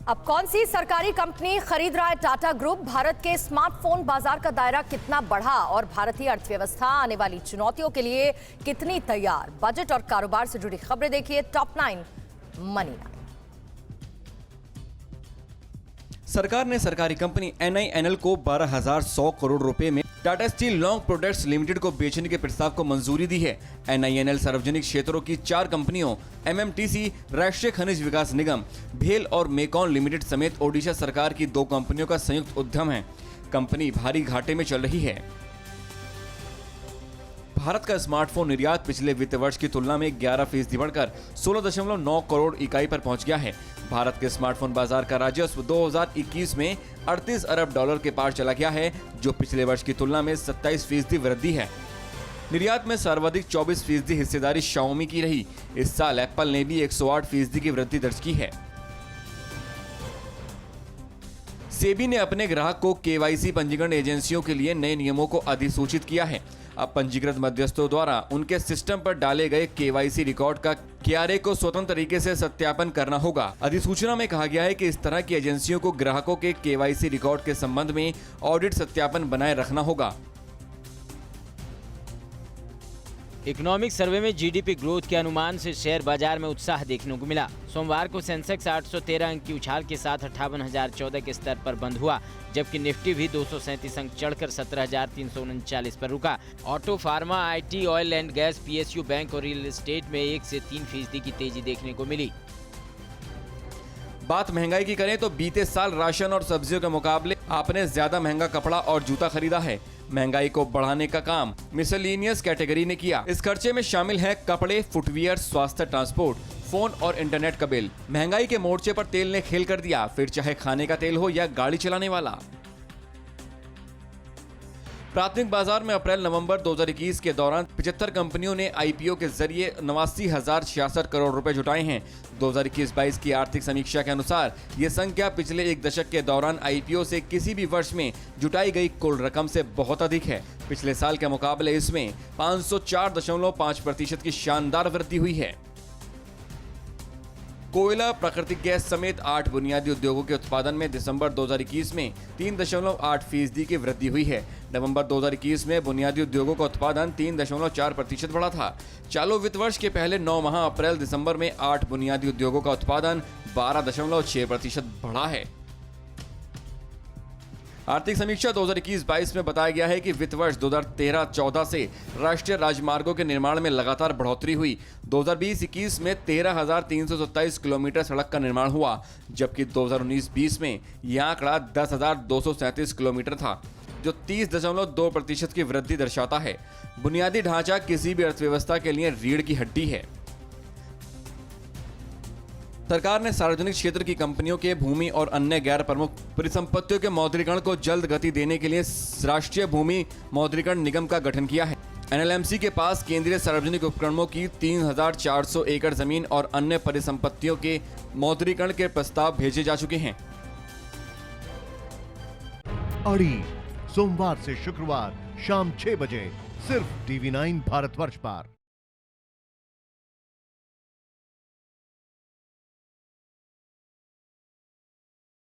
अब कौन सी सरकारी कंपनी खरीद रहा है टाटा ग्रुप? भारत के स्मार्टफोन बाजार का दायरा कितना बढ़ा और भारतीय अर्थव्यवस्था आने वाली चुनौतियों के लिए कितनी तैयार? बजट और कारोबार से जुड़ी खबरें देखिए टॉप 9 मनी 9। सरकार ने सरकारी कंपनी NINL को 12,100 करोड़ रुपए में Tata steel long products limited को बेचने के प्रस्ताव को मंजूरी दी है। NINL सार्वजनिक क्षेत्रों की 4 कंपनियों MMTC, राष्ट्रीय खनिज विकास निगम, भेल और मेकॉन लिमिटेड समेत ओडिशा सरकार की 2 कंपनियों का संयुक्त उद्यम है। कंपनी भारी घाटे में चल रही है। भारत का स्मार्टफोन निर्यात पिछले वित्त वर्ष की तुलना में 11% बढ़कर 16.9 करोड़ इकाई पर पहुंच गया है। भारत के स्मार्टफोन बाजार का राजस्व 2021 में 38 अरब डॉलर के पार चला गया है, जो पिछले वर्ष की तुलना में 27% वृद्धि है। निर्यात में सर्वाधिक 24% हिस्सेदारी शाओमी की रही। इस साल एप्पल ने भी 108% की वृद्धि दर्ज की है। सेबी ने अपने ग्राहक को KYC पंजीकरण एजेंसियों के लिए नए नियमों को अधिसूचित किया है। अब पंजीकृत मध्यस्थों द्वारा उनके सिस्टम पर डाले गए KYC रिकॉर्ड का KRA को स्वतंत्र तरीके से सत्यापन करना होगा। अधिसूचना में कहा गया है कि इस तरह की एजेंसियों को ग्राहकों के KYC रिकॉर्ड के संबंध में ऑडिट सत्यापन बनाए रखना होगा। इकोनॉमिक सर्वे में GDP ग्रोथ के अनुमान से शेयर बाजार में उत्साह देखने को मिला। सोमवार को सेंसेक्स 813 अंक की उछाल के साथ 58,014 के स्तर पर बंद हुआ, जबकि निफ्टी भी 237 अंक चढ़कर 17,339 पर रुका। Auto, pharma, IT, oil and gas, PSU, bank और रियल एस्टेट में 1 से 3% की तेजी देखने को मिली। बात महंगाई की करें तो बीते साल राशन और सब्जियों के मुकाबले आपने ज्यादा महंगा कपड़ा और जूता खरीदा है। महंगाई को बढ़ाने का काम मिसलेनियस कैटेगरी ने किया। इस खर्चे में शामिल है कपड़े, फुटवियर, स्वास्थ्य, ट्रांसपोर्ट, फोन और इंटरनेट का बिल। महंगाई के मोर्चे पर तेल ने खेल कर दिया, फिर चाहे खाने का तेल हो या गाड़ी चलाने वाला। प्राथमिक बाजार में अप्रैल-नवंबर 2021 के दौरान 75 कंपनियों ने IPO के जरिए 89,066 करोड़ रुपए जुटाए हैं। 2021-22 की आर्थिक समीक्षा के अनुसार ये संख्या पिछले 1 दशक के दौरान IPO से किसी भी वर्ष में जुटाई गई कुल रकम से बहुत अधिक है। पिछले साल के मुकाबले इसमें 504.5% की शानदार वृद्धि हुई है। कोयला, प्राकृतिक गैस समेत 8 बुनियादी उद्योगों के उत्पादन में दिसंबर 2021 में 3.8% की वृद्धि हुई है। नवंबर 2021 में बुनियादी उद्योगों का उत्पादन 3.4% बढ़ा था। चालू वित्त वर्ष के पहले 9 माह अप्रैल-दिसंबर में 8 बुनियादी उद्योगों का उत्पादन 12.6% बढ़ा है। आर्थिक समीक्षा 2021-22 में बताया गया है कि वित्त वर्ष 2013-14 से राष्ट्रीय राजमार्गों के निर्माण में लगातार बढ़ोतरी हुई। 2020-21 में 13,327 किलोमीटर सड़क का निर्माण हुआ, जबकि 2019-20 में यह आंकड़ा 10,237 किलोमीटर था, जो 30.2% की वृद्धि दर्शाता है। बुनियादी ढांचा किसी भी अर्थव्यवस्था के लिए रीढ़ की हड्डी है। सरकार ने सार्वजनिक क्षेत्र की कंपनियों के भूमि और अन्य गैर प्रमुख परिसंपत्तियों के मौद्रीकरण को जल्द गति देने के लिए राष्ट्रीय भूमि मौद्रीकरण निगम का गठन किया है। NLMC के पास केंद्रीय सार्वजनिक उपक्रमों की 3,400 एकड़ जमीन और अन्य परिसंपत्तियों के मौद्रीकरण के प्रस्ताव भेजे जा चुके हैं। अड़ी सोमवार से शुक्रवार शाम 6 बजे सिर्फ TV9 भारतवर्ष पर।